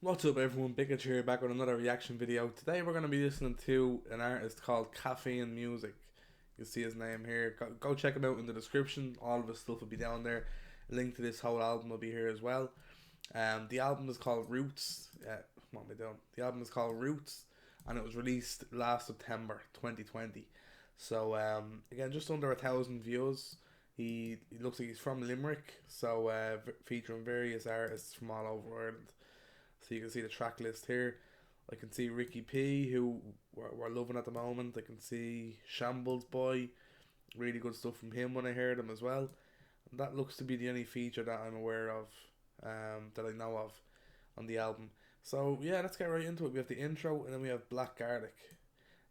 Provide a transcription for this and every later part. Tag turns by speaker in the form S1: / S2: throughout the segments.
S1: What's up everyone, Biggage here, back with another reaction video. Today we're going to be listening to an artist called Kafeen Music. You'll see his name here. Go check him out in the description. All of his stuff will be down there. A link to this whole album will be here as well. The album is called Roots. What am I doing? The album is called Roots, and it was released last September 2020. So again, just under 1,000 views. He looks like he's from Limerick, so featuring various artists from all over Ireland. So you can see the track list here. I can see Ricky P, who we're loving at the moment. I can see Shambles Boy, really good stuff from him when I heard him as well. And that looks to be the only feature that I'm aware of, that I know of on the album. So yeah, let's get right into it. We have the intro and then we have Black Garlic.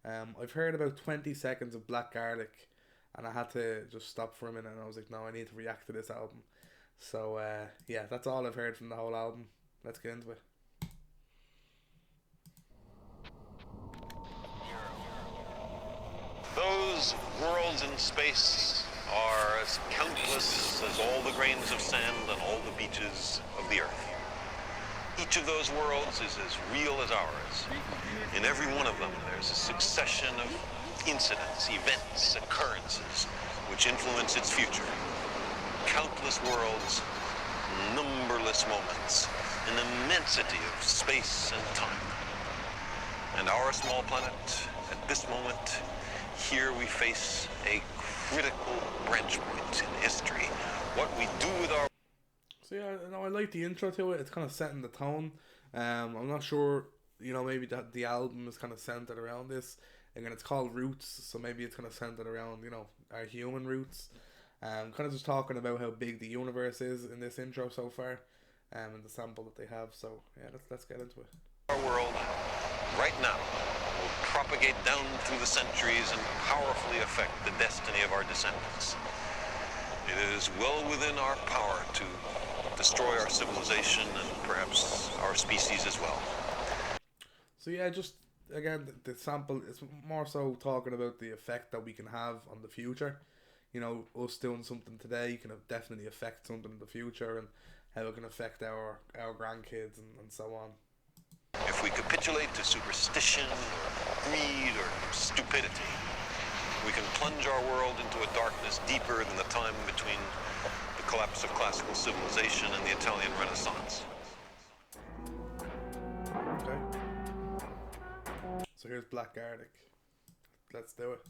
S1: I've heard about 20 seconds of Black Garlic and I had to just stop for a minute and I was like, no, I need to react to this album. So yeah, that's all I've heard from the whole album. Let's get into it.
S2: Those worlds in space are as countless as all the grains of sand on all the beaches of the earth. Each of those worlds is as real as ours. In every one of them, there's a succession of incidents, events, occurrences, which influence its future. Countless worlds, numberless moments, an immensity of space and time. And our small planet, at this moment, here we face a critical branch point in history. What we do with our...
S1: So yeah, no, I like the intro to it. It's kind of setting the tone. I'm not sure, maybe that the album is kind of centered around this. Again, it's called Roots, so maybe it's kind of centered around, our human roots. Kind of just talking about how big the universe is in this intro so far, and the sample that they have. So yeah, let's get into it.
S2: Our world, right now, will propagate down through the centuries and powerfully affect the destiny of our descendants. It is well within our power to destroy our civilization and perhaps our species as well.
S1: So yeah, just again, the sample is more so talking about the effect that we can have on the future. Us doing something today can definitely affect something in the future, and how it can affect our grandkids and so on.
S2: If we capitulate to superstition, or greed, or stupidity, we can plunge our world into a darkness deeper than the time between the collapse of classical civilization and the Italian Renaissance.
S1: Okay. So here's Black Garlic. Let's do it.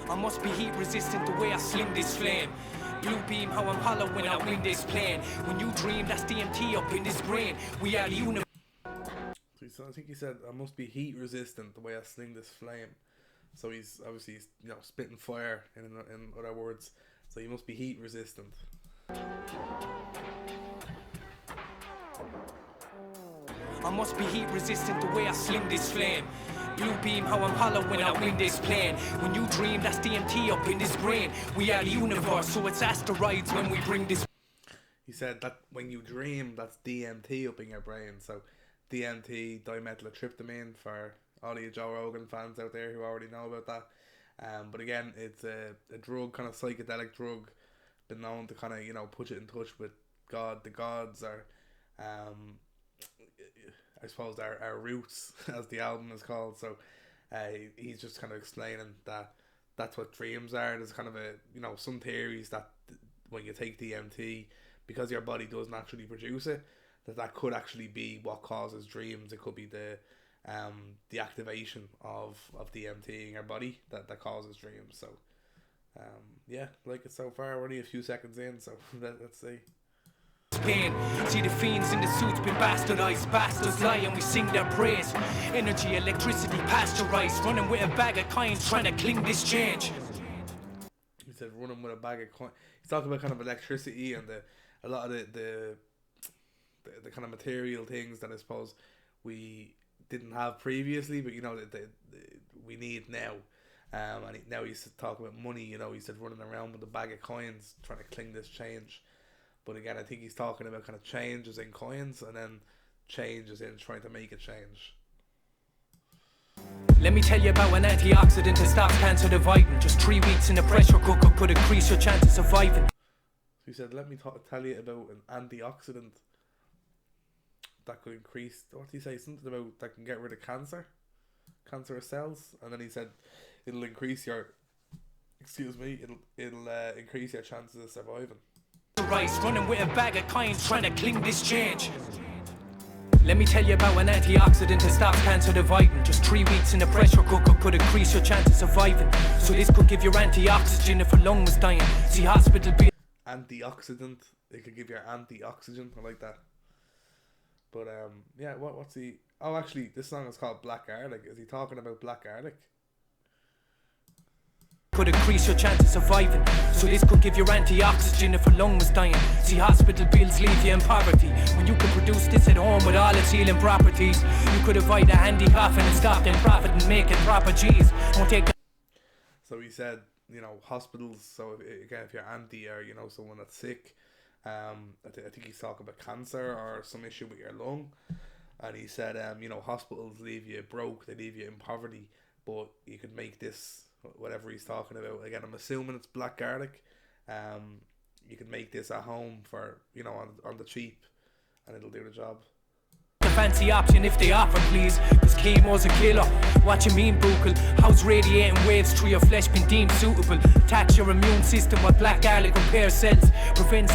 S3: I must be heat resistant the way I sling this flame. Blue beam, how I'm hollow when I win this plan. When you dream, that's DMT up in this brain. We are the universe.
S1: So I think he said, I must be heat resistant the way I sling this flame. So he's obviously, spitting fire in other words. So he must be heat resistant.
S3: I must be heat resistant the way I sling this flame. Blue beam, how I'm hollow when I win this plan. When you dream, that's DMT up in this brain. We are the universe, so it's asteroids when we bring this.
S1: He said that when you dream, that's DMT up in your brain. So DMT, dimethyltryptamine, for all of you Joe Rogan fans out there who already know about that. But again, it's a drug, kind of psychedelic drug, been known to kind of, put you in touch with God. The gods are, I suppose, our roots, as the album is called. So he's just kind of explaining that that's what dreams are. There's kind of some theories that when you take DMT, because your body does naturally produce it, that could actually be what causes dreams. It could be the activation of DMT in your body that causes dreams. So yeah, like it so far. We're only a few seconds in, so let's see.
S3: Pain. See the fiends in the suits been bastardized. Bastards lie and we sing their praise. Energy, electricity, pasteurized. Running with a bag of coins, trying to cling this change.
S1: He said running with a bag of coins. He's talking about kind of electricity and a lot of the kind of material things that I suppose we didn't have previously, but we need now. And now he's talking about money. He said running around with a bag of coins, trying to cling this change. But again, I think he's talking about kind of changes in coins and then changes in trying to make a change.
S3: Let me tell you about an antioxidant that stops cancer dividing. Just 3 weeks in a pressure cooker could increase your chance of surviving.
S1: So he said, let me tell you about an antioxidant that could increase, what did he say, something about that can get rid of cancerous cells. And then he said it'll increase your, it'll increase your chances of surviving.
S3: Rice running with a bag of coins trying to cling this change. Let me tell you about an antioxidant that stops cancer dividing. Just 3 weeks in a pressure cooker could increase your chance of surviving. So this could give your antioxygen if your lung was dying. See hospital bill.
S1: Antioxidant. It could give you antioxygen. I like that. But yeah, what's he? Oh, actually, this song is called Black Garlic. Is he talking about black garlic?
S3: Could increase your chance of surviving. So this could give your antioxygen if your lung was dying. See hospital bills leave you in poverty. When you can produce this at home with all its healing properties, you could avoid a handy coffin and stop them profit and make it proper G's. Won't take.
S1: So he said, you know, hospitals. So again, if you're anti or you know someone that's sick, I think he's talking about cancer or some issue with your lung, and he said, you know, hospitals leave you broke, they leave you in poverty, but you could make this. Whatever he's talking about, again, I'm assuming it's black garlic. You can make this at home for, you know, on the cheap, and it'll do the job.
S3: A fancy option if they offer, please, cause chemo's a killer. What you mean, buccal? How's radiating waves through your flesh been deemed suitable? Attacks your immune system while black garlic repairs cells, prevents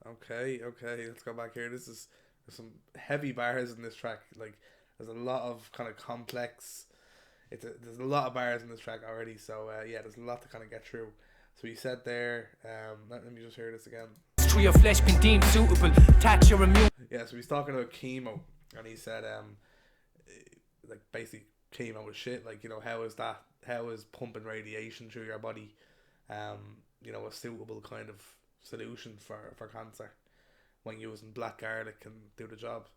S1: Okay, let's go back here. There's some heavy bars in this track. Like, there's a lot of kind of complex. There's a lot of bars in this track already, so yeah, there's a lot to kind of get through. So he said there, let me just hear this again.
S3: Through your flesh been deemed suitable, attacks your immune.
S1: Yeah, so he's talking about chemo, and he said, like basically chemo is shit. Like, you know, how is pumping radiation through your body, you know, a suitable kind of solution for cancer when using black garlic can do the job.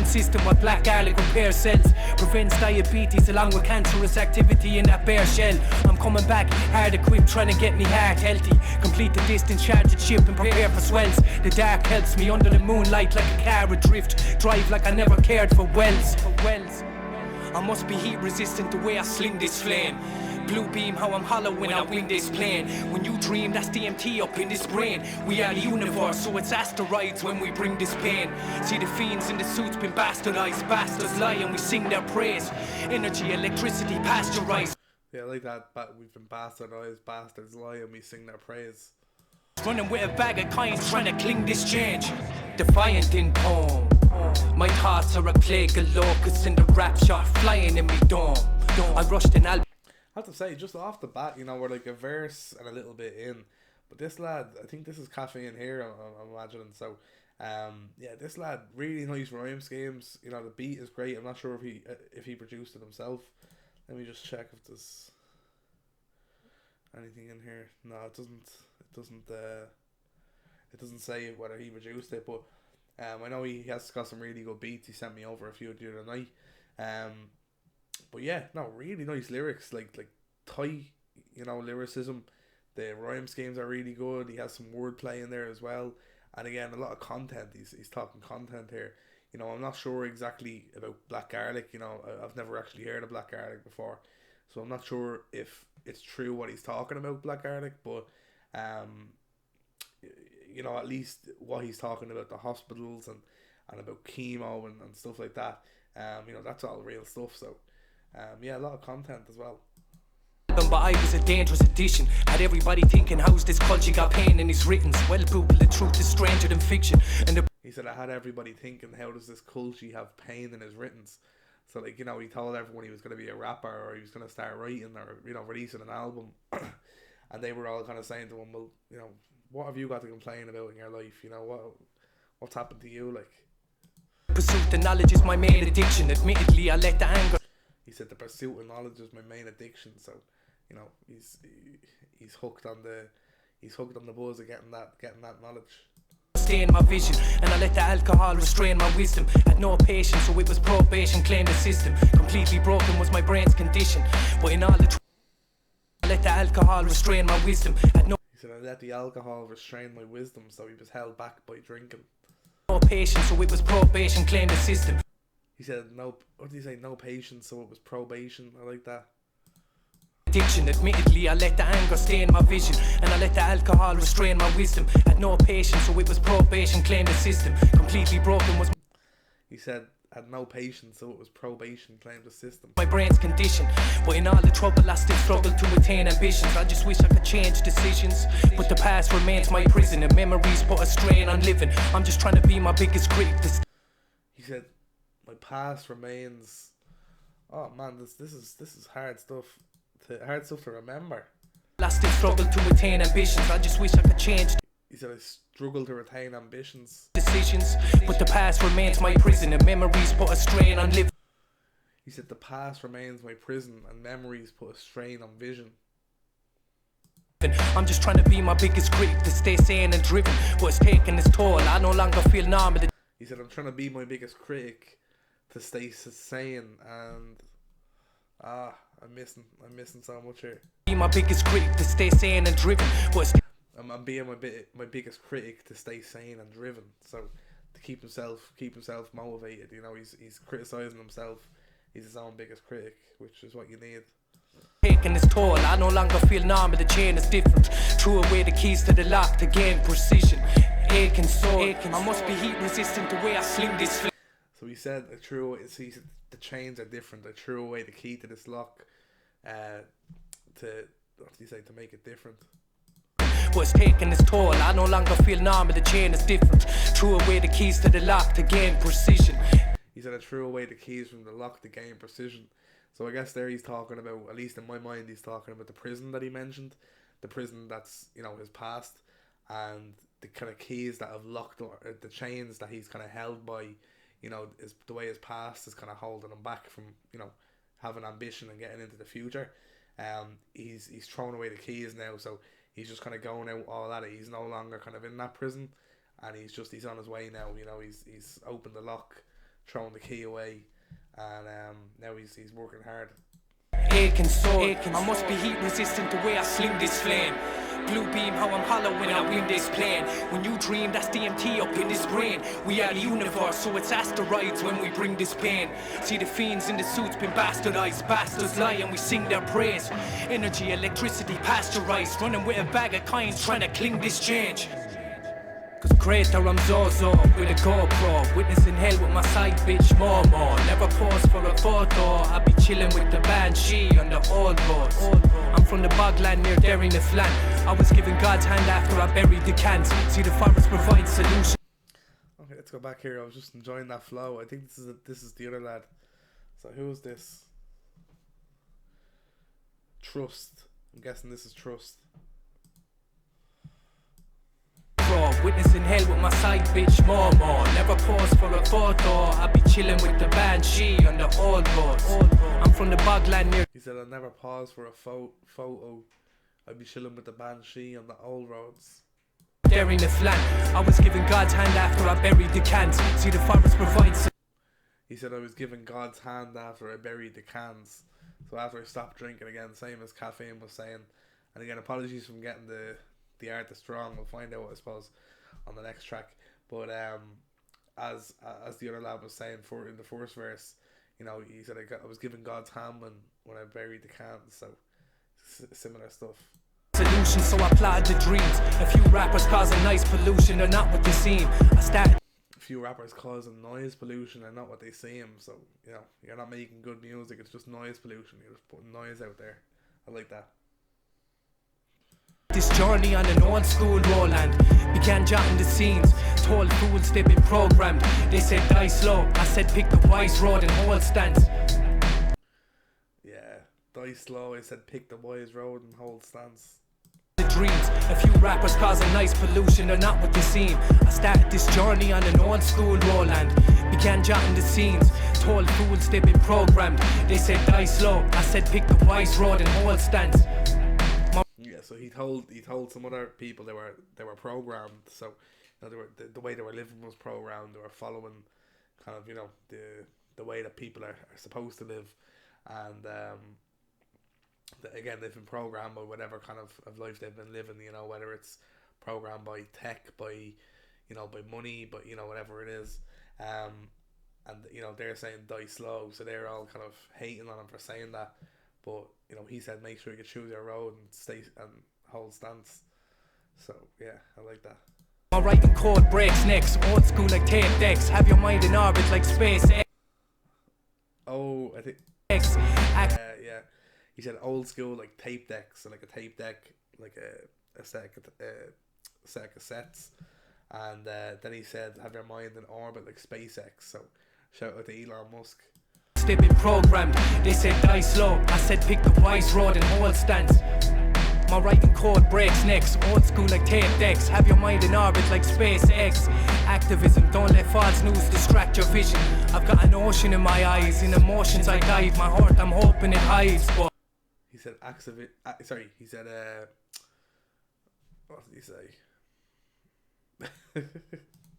S3: System what black garlic repairs cells, prevents diabetes along with cancerous activity in that bare shell. I'm coming back hard equipped, trying to get me heart healthy. Complete the distance, charge the ship and prepare for swells. The dark helps me under the moonlight like a car adrift. Drive like I never cared for wells. I must be heat resistant the way I sling this flame. Blue beam, how I'm hollow when I win this plane. When you dream, that's DMT up in this brain. We are the universe, so it's asteroids when we bring this pain. See the fiends in the suits been bastardized. Bastards lie and we sing their praise. Energy, electricity, pasteurized.
S1: Yeah, I like that, but we've been bastardized. Bastards lie and we sing their praise.
S3: Running with a bag of coins, trying to cling this change. Defiant in poem. My thoughts are a plague of locusts in the rap shot, flying in me dome. I rushed in I
S1: have to say, just off the bat, you know, we're like a verse and a little bit in, but this lad, I think this is Kafeen here, I'm imagining. So, yeah, this lad, really nice rhyme schemes. You know, the beat is great. I'm not sure if he produced it himself. Let me just check if there's anything in here. No, it doesn't say whether he produced it, but I know he has got some really good beats. He sent me over a few the other night. But yeah, no, really nice lyrics, like tight, you know, lyricism. The rhyme schemes are really good. He has some wordplay in there as well, and again, a lot of content. He's talking content here. You know, I'm not sure exactly about black garlic. You know, I've never actually heard of black garlic before, so I'm not sure if it's true what he's talking about black garlic. But you know, at least what he's talking about, the hospitals and about chemo and stuff like that. You know, that's all real stuff. So. Yeah, a lot of content as well.
S3: But I was a dangerous addition. Had everybody thinking, how's this culture got pain in his writtens? Well, people, the truth is stranger than fiction. And
S1: he said, I had everybody thinking, how does this culture have pain in his writtens? So, like, you know, he told everyone he was going to be a rapper or he was going to start writing or, you know, releasing an album. And they were all kind of saying to him, well, you know, what have you got to complain about in your life? You know, what's happened to you? Like,
S3: pursuit of knowledge is my main addiction. Admittedly, I let the anger.
S1: He said the pursuit of knowledge is my main addiction. So, you know, he's hooked on the buzz of getting that knowledge.
S3: Stay in my vision, and I let the alcohol restrain my wisdom. Had no patience, so it was probation, claimed the system. Completely broken was my brain's condition. But in all the I let the alcohol restrain my wisdom. Had no.
S1: He said, I let the alcohol restrain my wisdom, so he was held back by drinking.
S3: No patience, so it was probation, claim the system.
S1: He said, no, what did he say? No patience, so it was probation. I like that.
S3: Addiction, admittedly, I let the anger stain my vision, and I let the alcohol restrain my wisdom. Had no patience, so it was probation, claim the system. Completely broken was.
S1: He said, had no patience, so it was probation, claimed the system.
S3: My brain's condition, but in all the trouble I still struggle to attain ambitions. I just wish I could change decisions, but the past remains my prison, and memories put a strain on living. I'm just trying to be my biggest critic.
S1: He said, my past remains. Oh man, this is hard stuff. Hard stuff to remember.
S3: I still struggle to attain ambitions. I just wish I could change.
S1: He said, I struggle to retain ambitions.
S3: Decisions, but the past remains my prison, and memories put a strain on living.
S1: He said, the past remains my prison, and memories put a strain on vision.
S3: I'm just trying to be my biggest critic, to stay sane and driven, but it's taking its toll. I no longer feel normal.
S1: He said, I'm trying to be my biggest critic, to stay sane, and I'm missing so much here.
S3: Be my biggest critic, to stay sane and driven, but it's
S1: I'm being my biggest critic to stay sane and driven. So to keep himself motivated, you know, he's criticizing himself. He's his own biggest critic, which is what you need.
S3: Taking its toll, I no longer feel normal. The chain is different. Threw away the keys to the lock to gain precision. Aching soul, I must be heat resistant the way I sling this.
S1: So he said, the chains are different. I threw away the key to this lock, to what did he say, to make it different.
S3: Was taking its toll, I no longer feel normal, the chain is different. Threw away the keys to the lock to gain precision.
S1: He said, I threw away the keys from the lock to gain precision. So I guess there he's talking about, at least in my mind, he's talking about the prison that he mentioned. The prison that's, you know, his past. And the kind of keys that have locked, or the chains that he's kind of held by, you know, is the way his past is kind of holding him back from, you know, having ambition and getting into the future. He's thrown away the keys now, so he's just kind of going out all at it. He's no longer kind of in that prison, and he's on his way now. You know, he's opened the lock, thrown the key away, and now he's working hard.
S3: Aching soul, I must be heat resistant the way I sling this flame. Blue beam, how I'm hollow when I win this plane. When you dream, that's DMT up in this brain. We are the universe, so it's asteroids when we bring this pain. See the fiends in the suits been bastardized. Bastards lie and we sing their praise. Energy, electricity, pasteurized. Running with a bag of coins, trying to cling this change. Cause crater I'm Zozo with a GoPro. Witnessing hell with my side bitch more. Never pause for a photo. I be chilling with the Banshee on the old road. I'm from the bogland near Derry the Flan. I was given God's hand after I buried the cans. See the forest provide solution.
S1: Okay, let's go back here. I was just enjoying that flow. I think this is the other lad. So who is this? Trust. I'm guessing this is Trust.
S3: Witnessing hell with my side bitch more. Never pause for a photo. I be chilling with the Banshee on the old road. I'm from the bogland near.
S1: He said, I'll never pause for a photo. I'd be chilling with the Banshee on the old roads.
S3: There in the flan. I was given God's hand after I buried the cans. See the forest provides.
S1: He said, I was given God's hand after I buried the cans. So after I stopped drinking again, same as Kafeen was saying. And again, apologies from getting the artist wrong. We'll find out, I suppose, on the next track. But as the other lad was saying in the first verse, you know, he said I was given God's hand when I buried the cans. So similar stuff.
S3: Solution, so I plotted the dreams. A few rappers causing noise pollution, they're not what they seem. I started.
S1: A few rappers causing noise pollution and not what they seem. So, you know, you're not making good music, it's just noise pollution. You're just putting noise out there. I like that.
S3: This journey on an old school Roland began jotting the scenes. Told fools they've been programmed. They said die slow, I said pick the wise road and hold stance.
S1: Yeah, die slow, I said pick the wise road and hold stance.
S3: The dreams, a few rappers causing noise pollution, they're not what they seem. I started this journey on an old school Roland began jotting the scenes. Told fools they've been programmed. They said die slow, I said pick the wise road and hold stance.
S1: Yeah, so he told some other people they were programmed. So, you know, they were the way they were living was programmed. They were following kind of, you know, the way that people are supposed to live, and again, they've been programmed by whatever kind of life they've been living, you know, whether it's programmed by tech, by, you know, by money, but, you know, whatever it is. And, you know, they're saying die slow, so they're all kind of hating on him for saying that. But, you know, he said make sure you choose your road and stay and hold stance. So, yeah, I like that.
S3: My writing code breaks necks, old school like tape decks. Have your mind in orbit like SpaceX.
S1: Oh, I think... yeah. He said old school like tape decks, so like a tape deck, like a set of cassettes. And then he said have your mind in orbit like SpaceX. So shout out to Elon Musk.
S3: They've been programmed. They said die slow. I said pick the wise road and hold stance. My writing code breaks necks, old school like tape decks. Have your mind in orbit like SpaceX. Activism, don't let false news distract your vision. I've got an ocean in my eyes, in emotions I dive. My heart, I'm hoping it hides. But
S1: he said he said what did he say?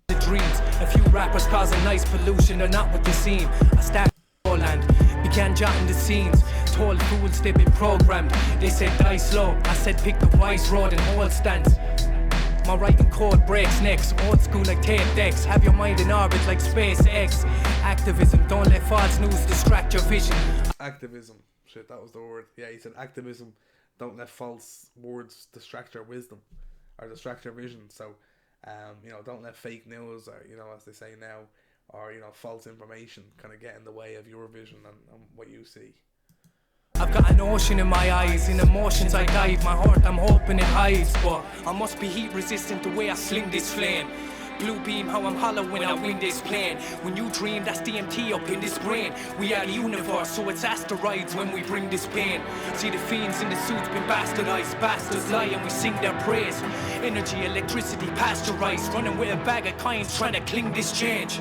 S3: The dreams, a few rappers causing nice pollution, they're not what they seem. I started Poland, began jotting the scenes. Told fools they've been programmed. They said die slow, I said pick the wise road and hold stance. My writing code breaks necks, old school like tape decks. Have your mind in orbit like SpaceX. Activism, don't let false news distract your vision.
S1: Activism, shit, that was the word. Yeah, he said activism, don't let false words distract your wisdom or distract your vision. So, you know, don't let fake news or, you know, as they say now, or, you know, false information kind of get in the way of your vision and what you see.
S3: I've got an ocean in my eyes, in emotions I dive. My heart, I'm hoping it hides. But I must be heat resistant the way I sling this flame. Blue beam, how I'm hollow when I win this plane. When you dream, that's DMT up in this brain. We are the universe, so it's asteroids when we bring this pain. See the fiends in the suits been bastardized. Bastards lie and we sing their praise. Energy, electricity, pasteurized. Running with a bag of coins, trying to cling this change.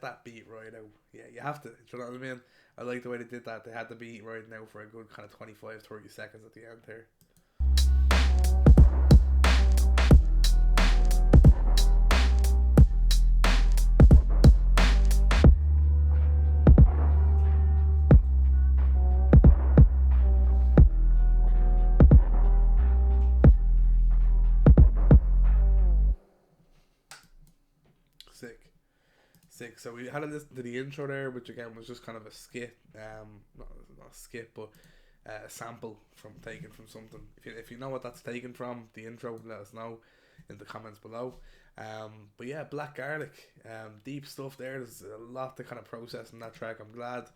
S1: That beat right out. Yeah, you have to. Do you know what I mean? I like the way they did that. They had the beat right now for a good kind of 25-30 seconds at the end there. Sick. So we had to listen to the intro there, which again was just kind of a skit, not a skit, but a sample taken from something. If you know what that's taken from, the intro, let us know in the comments below. But yeah, Black Garlic, deep stuff there. There's a lot to kind of process in that track. I'm glad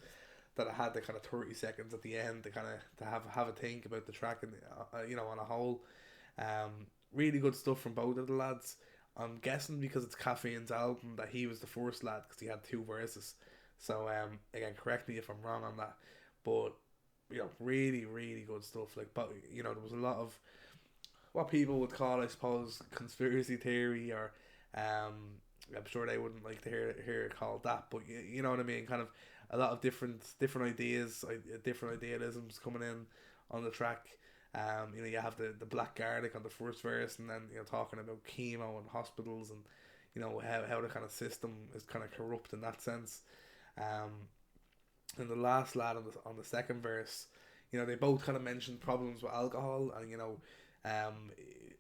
S1: that I had the kind of 30 seconds at the end to kind of to have a think about the track and you know, on a whole. Really good stuff from both of the lads. I'm guessing because it's Kafeen's album that he was the first lad because he had 2 verses. So again, correct me if I'm wrong on that, but you know, really good stuff. Like, but you know, there was a lot of what people would call, I suppose, conspiracy theory, or I'm sure they wouldn't like to hear it called that, but you know what I mean. Kind of a lot of different ideas, different idealisms coming in on the track. You know, you have the Black Garlic on the first verse, and then, you know, talking about chemo and hospitals, and you know how the kind of system is kind of corrupt in that sense. And the last lad on the second verse, you know, they both kind of mentioned problems with alcohol and, you know,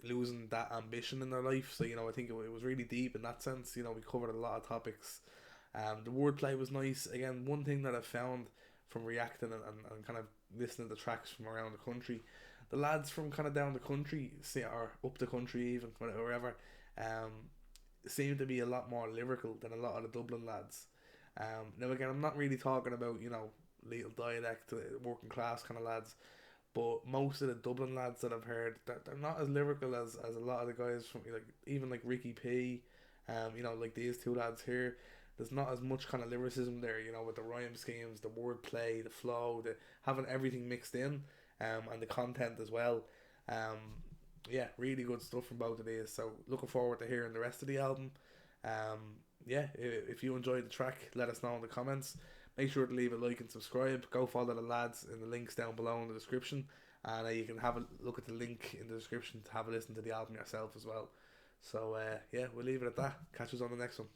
S1: losing that ambition in their life. So, you know, I think it was really deep in that sense. You know, we covered a lot of topics. The wordplay was nice. Again, one thing that I found from reacting and kind of listening to tracks from around the country, the lads from kind of down the country, or up the country even, wherever, seem to be a lot more lyrical than a lot of the Dublin lads. Now again, I'm not really talking about, you know, little dialect, working class kind of lads, but most of the Dublin lads that I've heard, they're not as lyrical as a lot of the guys from, like, even like Ricky P, you know, like these 2 lads here. There's not as much kind of lyricism there, you know, with the rhyme schemes, the wordplay, the flow, having everything mixed in, and the content as well. Yeah, really good stuff from both of these. So looking forward to hearing the rest of the album. Yeah, if you enjoyed the track, let us know in the comments. Make sure to leave a like and subscribe. Go follow the lads in the links down below in the description, and you can have a look at the link in the description to have a listen to the album yourself as well. So yeah, we'll leave it at that. Catch us on the next one.